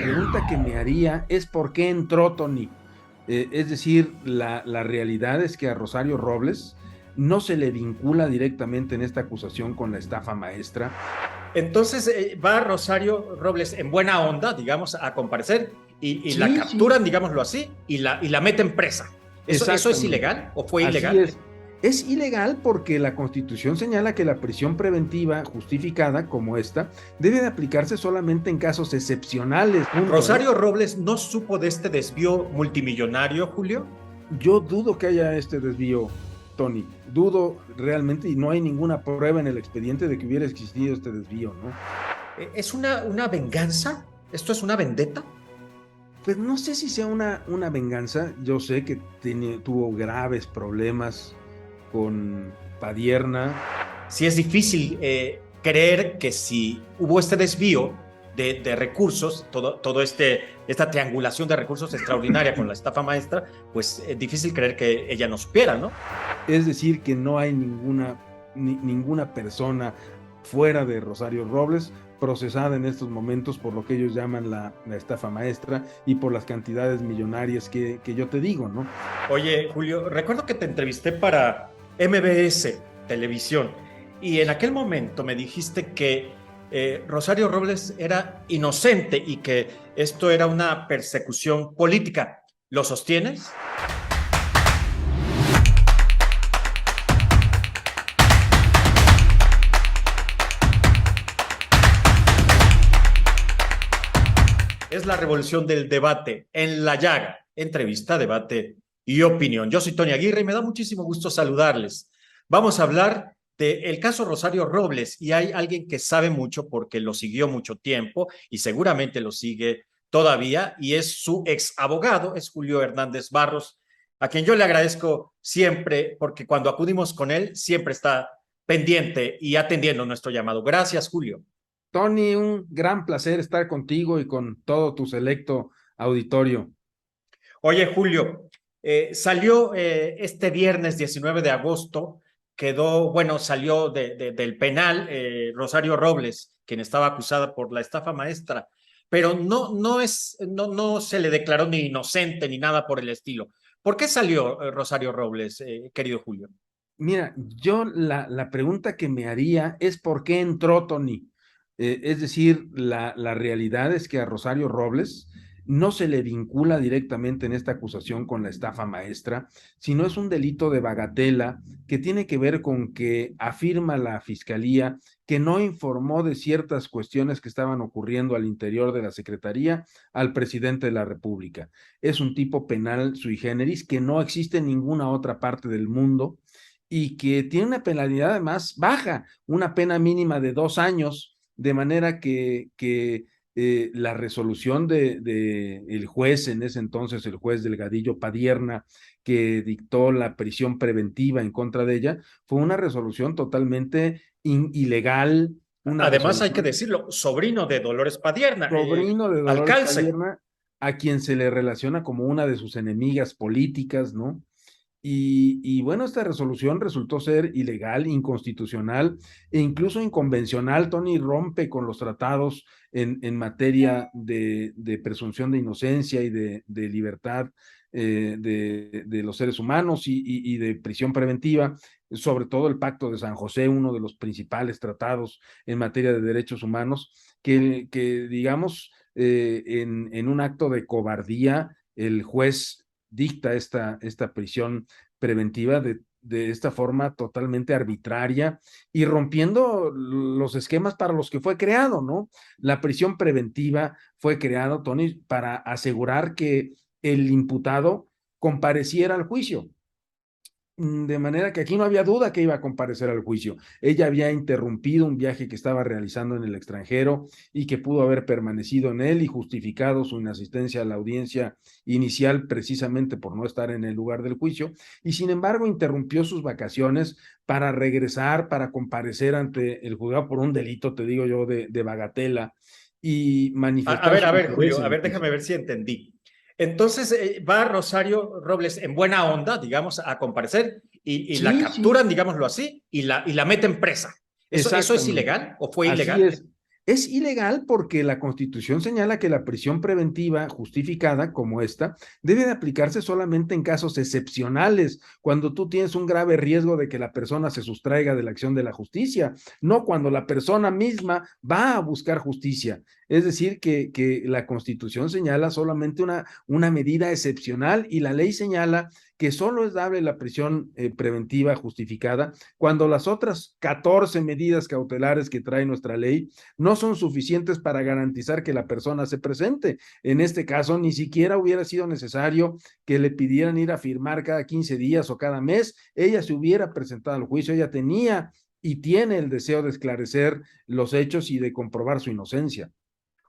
pregunta que me haría es por qué entró Tony. Es decir, la realidad es que a Rosario Robles no se le vincula directamente en esta acusación con la estafa maestra. Entonces va Rosario Robles en buena onda, digamos, a comparecer y la Sí, sí, capturan, digámoslo así, y la meten presa. ¿Eso es exactamente. ilegal o fue Así ilegal? es. Es ilegal porque la Constitución señala que la prisión preventiva justificada como esta debe de aplicarse solamente en casos excepcionales, punto, ¿eh? Rosario Robles no supo de este desvío multimillonario, Julio. Yo dudo que haya este desvío, Tony. Dudo realmente y no hay ninguna prueba en el expediente de que hubiera existido este desvío, ¿no? ¿Es una venganza? ¿Esto es una vendetta? Pues no sé si sea una venganza. Yo sé que tuvo graves problemas con Padierna. Sí es difícil creer que si hubo este desvío de recursos, esta triangulación de recursos extraordinaria con la estafa maestra, pues es difícil creer que ella no supiera, ¿no? Es decir, que no hay ninguna persona fuera de Rosario Robles procesada en estos momentos por lo que ellos llaman la estafa maestra y por las cantidades millonarias que yo te digo, ¿no? Oye, Julio, recuerdo que te entrevisté para MBS Televisión y en aquel momento me dijiste que Rosario Robles era inocente y que esto era una persecución política. ¿Lo sostienes? Es la revolución del debate en la llaga. Entrevista, debate y opinión. Yo soy Tony Aguirre y me da muchísimo gusto saludarles. Vamos a hablar del caso Rosario Robles y hay alguien que sabe mucho porque lo siguió mucho tiempo y seguramente lo sigue todavía y es su ex abogado, es Julio Hernández Barros, a quien yo le agradezco siempre porque cuando acudimos con él siempre está pendiente y atendiendo nuestro llamado. Gracias, Julio. Tony, un gran placer estar contigo y con todo tu selecto auditorio. Oye, Julio, salió este viernes 19 de agosto, salió del penal Rosario Robles, quien estaba acusada por la estafa maestra, pero no se le declaró ni inocente ni nada por el estilo. ¿Por qué salió Rosario Robles, querido Julio? Mira, yo la pregunta que me haría es por qué entró Tony. Es decir, la realidad es que a Rosario Robles no se le vincula directamente en esta acusación con la estafa maestra, sino es un delito de bagatela que tiene que ver con que afirma la fiscalía que no informó de ciertas cuestiones que estaban ocurriendo al interior de la Secretaría al presidente de la República. Es un tipo penal sui generis que no existe en ninguna otra parte del mundo y que tiene una penalidad además baja, una pena mínima de 2 años, de manera que la resolución de el juez en ese entonces, el juez Delgadillo Padierna, que dictó la prisión preventiva en contra de ella, fue una resolución totalmente ilegal, una Además, hay que resolución decirlo, sobrino de Dolores Padierna, sobrino de Dolores alcalce. Padierna, a quien se le relaciona como una de sus enemigas políticas, ¿no? Y bueno, esta resolución resultó ser ilegal, inconstitucional e incluso inconvencional. Tony rompe con los tratados en materia de presunción de inocencia y de libertad de los seres humanos y de prisión preventiva, sobre todo el Pacto de San José, uno de los principales tratados en materia de derechos humanos, que digamos, en un acto de cobardía, el juez dicta esta prisión preventiva de esta forma totalmente arbitraria y rompiendo los esquemas para los que fue creado, ¿no? La prisión preventiva fue creada, Tony, para asegurar que el imputado compareciera al juicio. De manera que aquí no había duda que iba a comparecer al juicio. Ella había interrumpido un viaje que estaba realizando en el extranjero y que pudo haber permanecido en él y justificado su inasistencia a la audiencia inicial precisamente por no estar en el lugar del juicio. Y sin embargo interrumpió sus vacaciones para regresar, para comparecer ante el juzgado por un delito, te digo yo, de bagatela y manifestar su A ver, interés Julio, en el déjame juicio. ver si entendí. Entonces va Rosario Robles en buena onda, digamos, a comparecer y la Sí, sí, capturan, digámoslo así, y la meten presa. ¿Eso es exactamente. ilegal o fue Así ilegal? es. Es ilegal porque la Constitución señala que la prisión preventiva justificada como esta debe de aplicarse solamente en casos excepcionales, cuando tú tienes un grave riesgo de que la persona se sustraiga de la acción de la justicia, no cuando la persona misma va a buscar justicia. Es decir, que la Constitución señala solamente una medida excepcional y la ley señala que solo es dable la prisión preventiva justificada cuando las otras 14 medidas cautelares que trae nuestra ley no son suficientes para garantizar que la persona se presente. En este caso, ni siquiera hubiera sido necesario que le pidieran ir a firmar cada 15 días o cada mes. Ella se hubiera presentado al juicio, ella tenía y tiene el deseo de esclarecer los hechos y de comprobar su inocencia.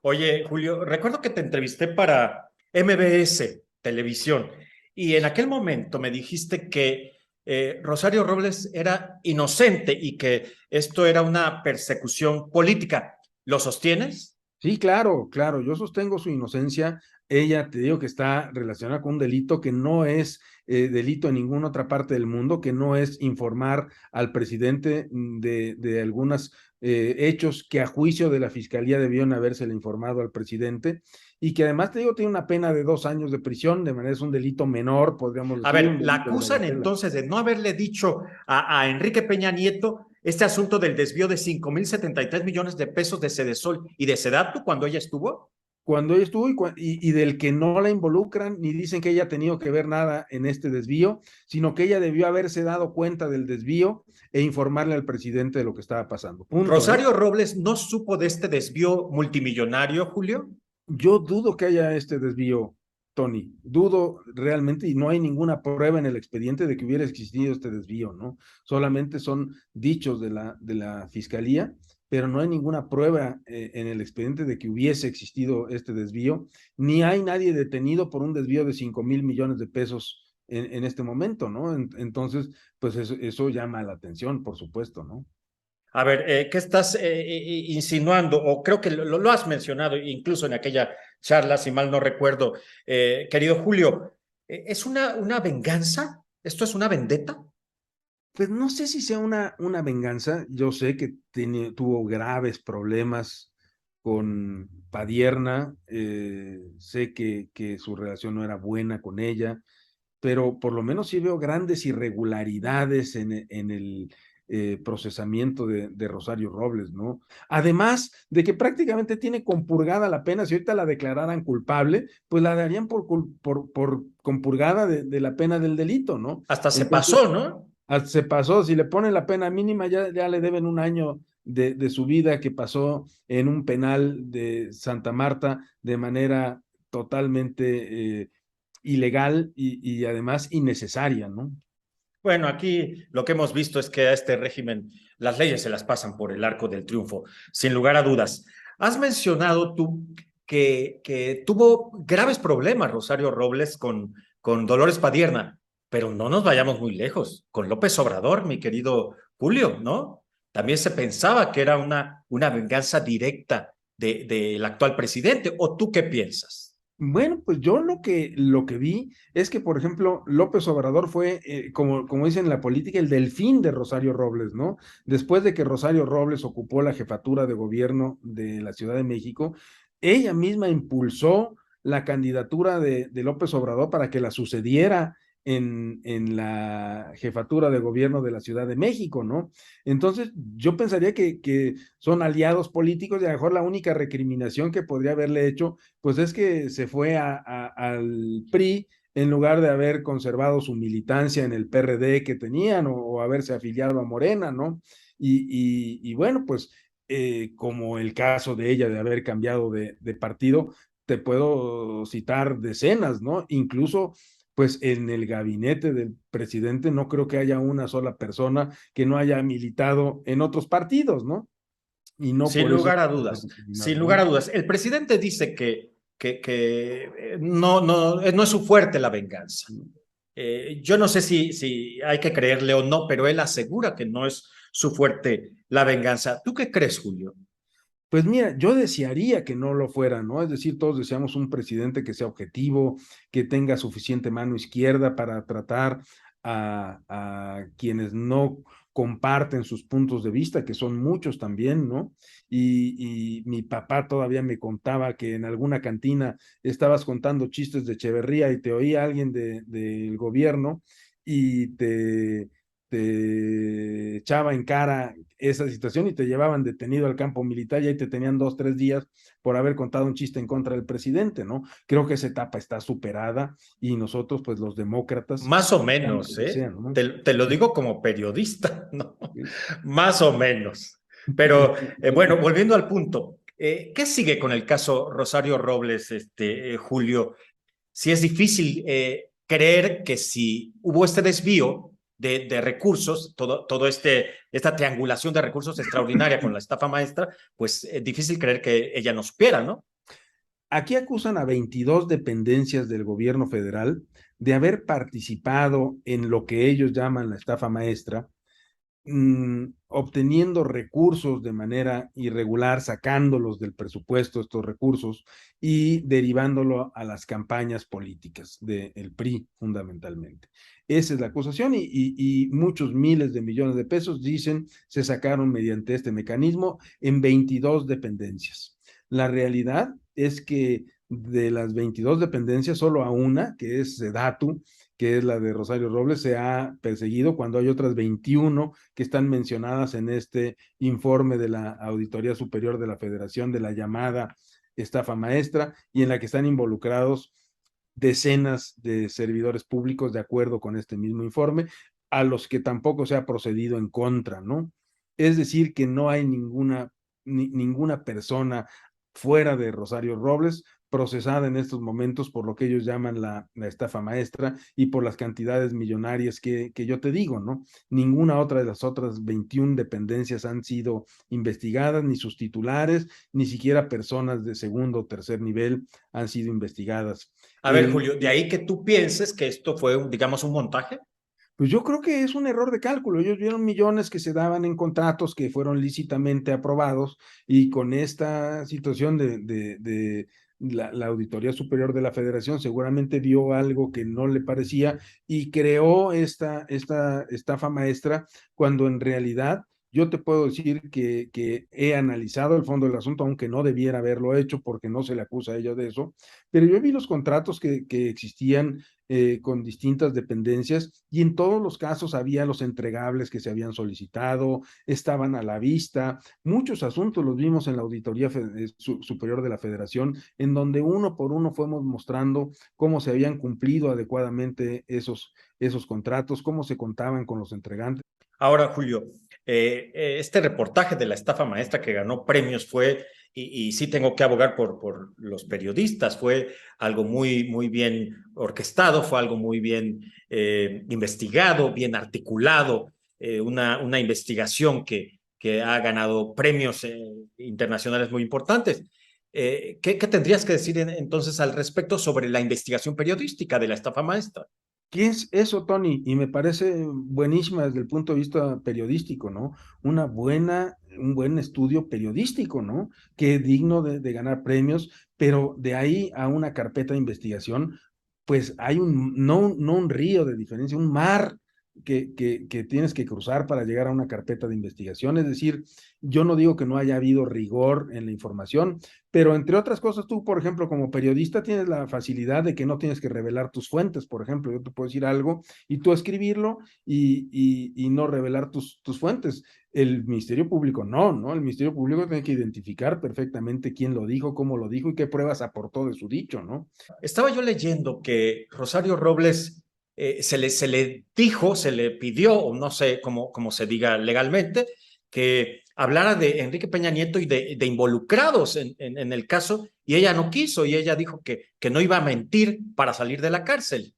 Oye, Julio, recuerdo que te entrevisté para MBS Televisión y en aquel momento me dijiste que Rosario Robles era inocente y que esto era una persecución política. ¿Lo sostienes? Sí, claro, claro, yo sostengo su inocencia. Ella, te digo que está relacionada con un delito que no es delito en ninguna otra parte del mundo, que no es informar al presidente de algunos hechos que a juicio de la fiscalía debieron habérsele informado al presidente y que además, te digo, tiene una pena de 2 años de prisión, de manera es un delito menor, podríamos A decir, ver, un la delito de acusan bagatela. entonces de no haberle dicho a Enrique Peña Nieto este asunto del desvío de 5,073 millones de pesos de Sedesol y de Sedatu cuando ella estuvo. Cuando ella estuvo y del que no la involucran ni dicen que ella ha tenido que ver nada en este desvío, sino que ella debió haberse dado cuenta del desvío e informarle al presidente de lo que estaba pasando. Punto, ¿eh? Rosario Robles no supo de este desvío multimillonario, Julio. Yo dudo que haya este desvío, Tony. Dudo realmente y no hay ninguna prueba en el expediente de que hubiera existido este desvío, ¿no? Solamente son dichos de la fiscalía, pero no hay ninguna prueba en el expediente de que hubiese existido este desvío, ni hay nadie detenido por un desvío de 5,000 millones de pesos en este momento, ¿no? Entonces, pues eso llama la atención, por supuesto, ¿no? A ver, ¿qué estás insinuando? O creo que lo has mencionado incluso en aquella charla, si mal no recuerdo, querido Julio. ¿Es una venganza? ¿Esto es una vendetta? Pues no sé si sea una venganza. Yo sé que tuvo graves problemas con Padierna, sé que su relación no era buena con ella, pero por lo menos sí veo grandes irregularidades en el procesamiento de Rosario Robles, ¿no? Además de que prácticamente tiene compurgada la pena, si ahorita la declararan culpable, pues la darían por compurgada de la pena del delito, ¿no? Hasta se Entonces, pasó, ¿no? se pasó, si le ponen la pena mínima, ya le deben un año de su vida que pasó en un penal de Santa Marta de manera totalmente ilegal y además innecesaria, ¿no? Bueno, aquí lo que hemos visto es que a este régimen las leyes se las pasan por el arco del triunfo, sin lugar a dudas. Has mencionado tú que tuvo graves problemas Rosario Robles con Dolores Padierna, pero no nos vayamos muy lejos, con López Obrador, mi querido Julio, ¿no? También se pensaba que era una venganza directa del actual presidente, ¿o tú qué piensas? Bueno, pues yo lo que vi es que, por ejemplo, López Obrador fue, como dicen en la política, el delfín de Rosario Robles, ¿no? Después de que Rosario Robles ocupó la jefatura de gobierno de la Ciudad de México, ella misma impulsó la candidatura de López Obrador para que la sucediera en la jefatura de gobierno de la Ciudad de México, ¿no? Entonces, yo pensaría que son aliados políticos y a lo mejor la única recriminación que podría haberle hecho pues es que se fue al PRI en lugar de haber conservado su militancia en el PRD que tenían o haberse afiliado a Morena, ¿no? Y bueno, pues como el caso de ella de haber cambiado de partido, te puedo citar decenas, ¿no? Incluso pues en el gabinete del presidente no creo que haya una sola persona que no haya militado en otros partidos, ¿no? Y no Sin por eso lugar a se puede dudas, recriminar, sin lugar ¿no? a dudas. El presidente dice que no es su fuerte la venganza. Yo no sé si hay que creerle o no, pero él asegura que no es su fuerte la venganza. ¿Tú qué crees, Julio? Pues mira, yo desearía que no lo fuera, ¿no? Es decir, todos deseamos un presidente que sea objetivo, que tenga suficiente mano izquierda para tratar a quienes no comparten sus puntos de vista, que son muchos también, ¿no? Y mi papá todavía me contaba que en alguna cantina estabas contando chistes de Echeverría y te oía alguien del gobierno y te echaba en cara esa situación y te llevaban detenido al campo militar y ahí te tenían 2, 3 días por haber contado un chiste en contra del presidente, ¿no? Creo que esa etapa está superada y nosotros, pues los demócratas, Más o buscamos menos, que ¿eh? sea, ¿no? Te lo Sí, digo como periodista, ¿no? sí. Más o menos. Pero bueno, volviendo al punto, ¿qué sigue con el caso Rosario Robles, Julio? Si es difícil creer que si hubo este desvío de recursos, esta triangulación de recursos extraordinaria con la estafa maestra, pues es difícil creer que ella no supiera, ¿no? Aquí acusan a 22 dependencias del gobierno federal de haber participado en lo que ellos llaman la estafa maestra, obteniendo recursos de manera irregular, sacándolos del presupuesto, estos recursos, y derivándolo a las campañas políticas del PRI fundamentalmente. Esa es la acusación y muchos miles de millones de pesos, dicen, se sacaron mediante este mecanismo en 22 dependencias. La realidad es que de las 22 dependencias, solo a una, que es Sedatu, que es la de Rosario Robles, se ha perseguido cuando hay otras 21 que están mencionadas en este informe de la Auditoría Superior de la Federación de la llamada estafa maestra y en la que están involucrados decenas de servidores públicos de acuerdo con este mismo informe, a los que tampoco se ha procedido en contra, ¿no? Es decir, que no hay ninguna persona fuera de Rosario Robles procesada en estos momentos por lo que ellos llaman la estafa maestra y por las cantidades millonarias que yo te digo, ¿no? Ninguna otra de las otras 21 dependencias han sido investigadas, ni sus titulares, ni siquiera personas de segundo o tercer nivel han sido investigadas. A ver, Julio, de ahí que tú pienses que esto fue, digamos, un montaje. Pues yo creo que es un error de cálculo. Ellos vieron millones que se daban en contratos que fueron lícitamente aprobados y con esta situación de la Auditoría Superior de la Federación seguramente vio algo que no le parecía y creó esta estafa maestra cuando en realidad yo te puedo decir que he analizado el fondo del asunto, aunque no debiera haberlo hecho porque no se le acusa a ella de eso, pero yo vi los contratos que existían con distintas dependencias y en todos los casos había los entregables que se habían solicitado, estaban a la vista. Muchos asuntos los vimos en la Auditoría Superior de la Federación, en donde uno por uno fuimos mostrando cómo se habían cumplido adecuadamente esos contratos, cómo se contaban con los entregantes. Ahora, Julio, este reportaje de la estafa maestra que ganó premios fue, y sí tengo que abogar por los periodistas, fue algo muy, muy bien orquestado, fue algo muy bien investigado, bien articulado, una investigación que ha ganado premios internacionales muy importantes. ¿Qué tendrías que decir entonces al respecto sobre la investigación periodística de la estafa maestra? ¿Qué es eso, Tony? Y me parece buenísima desde el punto de vista periodístico, ¿no? Un buen estudio periodístico, ¿no? Que es digno de ganar premios, pero de ahí a una carpeta de investigación, pues hay no un río de diferencia, un mar que tienes que cruzar para llegar a una carpeta de investigación. Es decir, yo no digo que no haya habido rigor en la información, pero entre otras cosas, tú, por ejemplo, como periodista tienes la facilidad de que no tienes que revelar tus fuentes. Por ejemplo, yo te puedo decir algo y tú escribirlo y no revelar tus fuentes. El Ministerio Público no, ¿no? El Ministerio Público tiene que identificar perfectamente quién lo dijo, cómo lo dijo y qué pruebas aportó de su dicho, ¿no? Estaba yo leyendo que Rosario Robles se le dijo, se le pidió, o no sé cómo se diga legalmente, que hablara de Enrique Peña Nieto y de involucrados en el caso, y ella no quiso, y ella dijo que no iba a mentir para salir de la cárcel.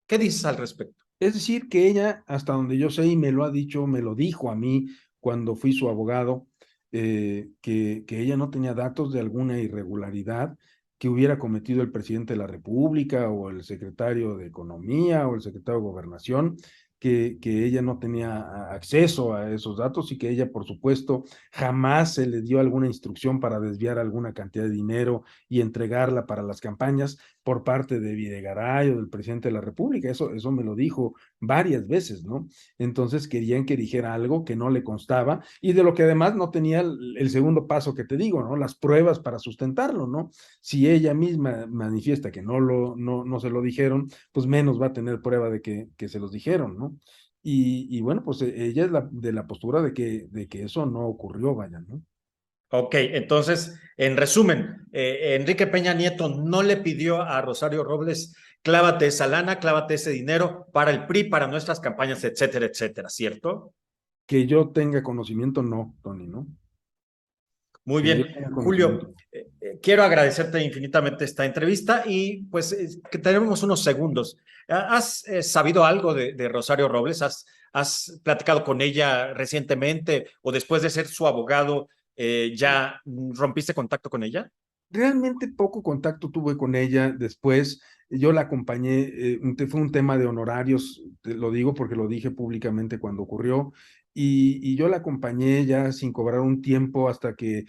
¿Qué dices al respecto? Es decir, que ella, hasta donde yo sé, y me lo ha dicho, me lo dijo a mí cuando fui su abogado, que ella no tenía datos de alguna irregularidad que hubiera cometido el presidente de la República o el secretario de Economía o el secretario de Gobernación, que ella no tenía acceso a esos datos y que ella, por supuesto, jamás se le dio alguna instrucción para desviar alguna cantidad de dinero y entregarla para las campañas por parte de Videgaray o del presidente de la República. Eso me lo dijo varias veces, ¿no? Entonces querían que dijera algo que no le constaba y de lo que además no tenía el segundo paso que te digo, ¿no? Las pruebas para sustentarlo, ¿no? Si ella misma manifiesta que no se lo dijeron, pues menos va a tener prueba de que se los dijeron, ¿no? Y bueno, pues ella es de la postura de que eso no ocurrió, vaya, ¿no? Ok, entonces, en resumen, Enrique Peña Nieto no le pidió a Rosario Robles, clávate esa lana, clávate ese dinero para el PRI, para nuestras campañas, etcétera, etcétera, ¿cierto? Que yo tenga conocimiento, no, Tony, ¿no? Muy Que yo bien, tenga conocimiento. Julio, quiero agradecerte infinitamente esta entrevista y pues que tenemos unos segundos. ¿Has sabido algo de Rosario Robles? ¿Has platicado con ella recientemente o después de ser su abogado ya rompiste contacto con ella? Realmente poco contacto tuve con ella después. Yo la acompañé, fue un tema de honorarios, te lo digo porque lo dije públicamente cuando ocurrió, y yo la acompañé ya sin cobrar un tiempo hasta que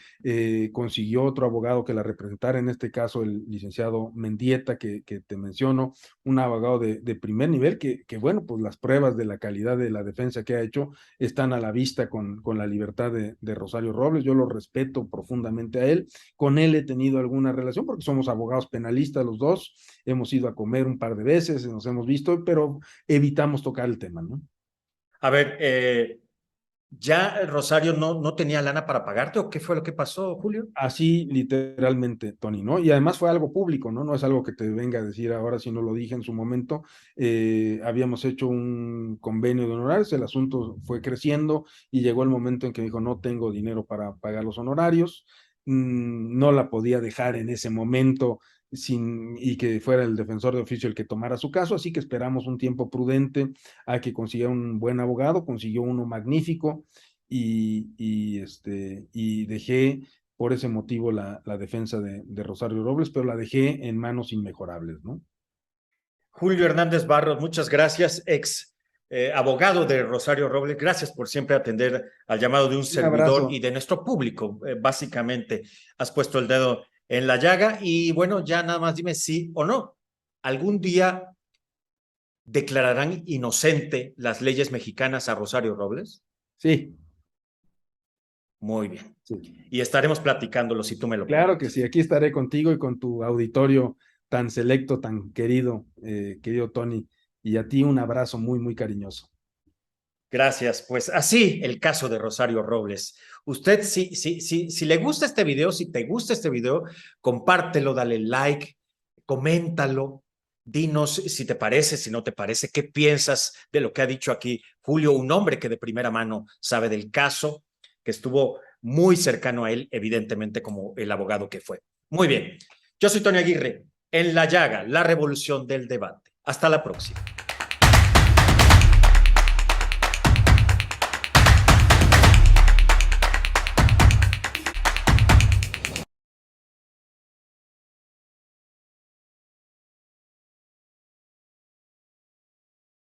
consiguió otro abogado que la representara, en este caso el licenciado Mendieta, que te menciono, un abogado de primer nivel, bueno, pues las pruebas de la calidad de la defensa que ha hecho están a la vista con la libertad de Rosario Robles. Yo lo respeto profundamente a él. Con él he tenido alguna relación porque somos abogados penalistas los dos, hemos ido a comer un par de veces, nos hemos visto, pero evitamos tocar el tema, ¿no? A ver, ¿ya Rosario no tenía lana para pagarte o qué fue lo que pasó, Julio? Así literalmente, Tony, ¿no? Y además fue algo público, ¿no? No es algo que te venga a decir ahora si no lo dije en su momento. Habíamos hecho un convenio de honorarios, el asunto fue creciendo y llegó el momento en que dijo, no tengo dinero para pagar los honorarios, no la podía dejar en ese momento y que fuera el defensor de oficio el que tomara su caso, así que esperamos un tiempo prudente a que consiguiera un buen abogado, consiguió uno magnífico y dejé por ese motivo la defensa de Rosario Robles, pero la dejé en manos inmejorables, ¿no? Julio Hernández Barros, muchas gracias, ex abogado de Rosario Robles. Gracias por siempre atender al llamado de un Un servidor y abrazo. de nuestro público. Básicamente, has puesto el dedo en la llaga y bueno, ya nada más dime sí o no. ¿Algún día declararán inocente las leyes mexicanas a Rosario Robles? Sí, Muy bien. sí. Y estaremos platicándolo si tú me lo Claro que sí, permites. aquí estaré contigo y con tu auditorio tan selecto, tan querido, querido Tony. Y a ti un abrazo muy, muy cariñoso. Gracias. Pues así el caso de Rosario Robles. Usted, si le gusta este video, si te gusta este video, compártelo, dale like, coméntalo, dinos si te parece, si no te parece, qué piensas de lo que ha dicho aquí Julio, un hombre que de primera mano sabe del caso, que estuvo muy cercano a él, evidentemente como el abogado que fue. Muy bien. Yo soy Tony Aguirre, en La Llaga, la revolución del debate. Hasta la próxima.